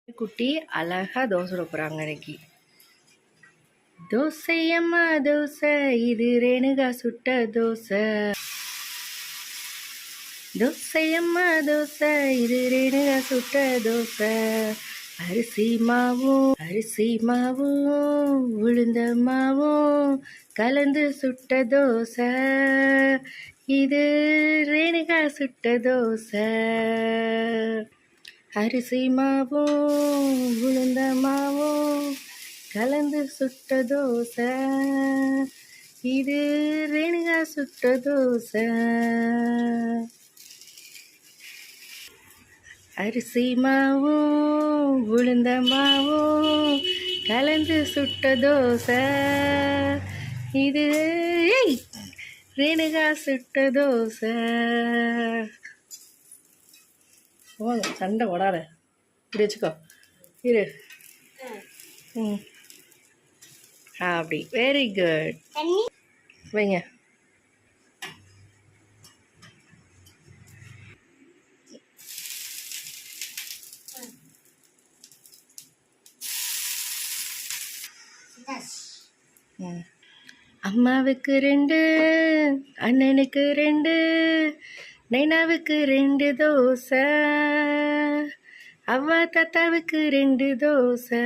குட்டி அழகா தோசை சுட போறாங்க இன்னைக்கு. தோசை அம்மா தோசை, இது ரேணுகா சுட்ட தோசை. தோசை அம்மா தோசை, இது ரேணுகா சுட்ட தோசை. அரிசி மாவும் உளுந்த மாவும் கலந்து சுட்ட தோசை. இது ரேணுகா சுட்ட தோசை. அரிசி மாவும் உளுந்த மாவும் கலந்து சுட்ட தோசை. இது ரேணுகா சுட்ட தோசை. அரிசி மாவும் உளுந்த மாவும் கலந்து சுட்ட தோசை. இது ரேணுகா சுட்ட தோசை. சண்டை ஓடாத, இப்படி வச்சுக்கோ. இரு. அப்படி, வெரி குட். வைங்க. அம்மாவுக்கு 2, அண்ணனுக்கு 2, நைனாவுக்கு 2 தோசை. அவ்வா தாத்தாவுக்கு 2 தோசை.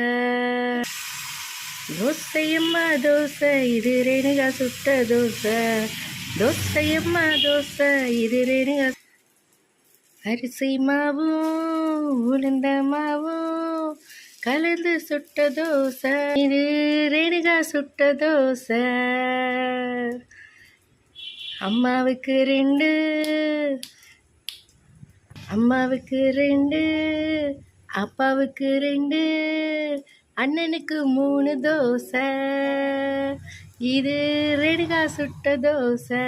தோசையம்மா தோசை, இது ரேணுகா சுட்ட தோசை. தோசையம்மா தோசை, இது ரேணுகா. அரிசி மாவும் உளுந்த மாவும் கலந்து சுட்ட தோசை. இது ரேணுகா சுட்ட தோசை. அம்மாவுக்கு 2, அம்மாவுக்கு 2, அப்பாவுக்கு 2, அண்ணனுக்கு 3 தோசை. இது ரேணுகா சுட்ட தோசை.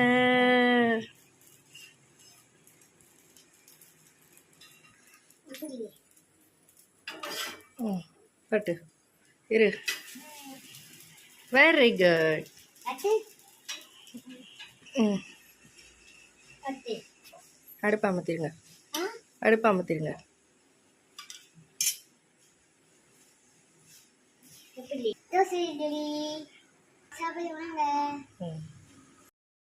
பட்டு இரு. Very good. அடுப்பு அமர்த்திருங்க, அடுப்பு அமர்த்திருங்க. தோசை இட்லி சாப்பிடுவாங்க.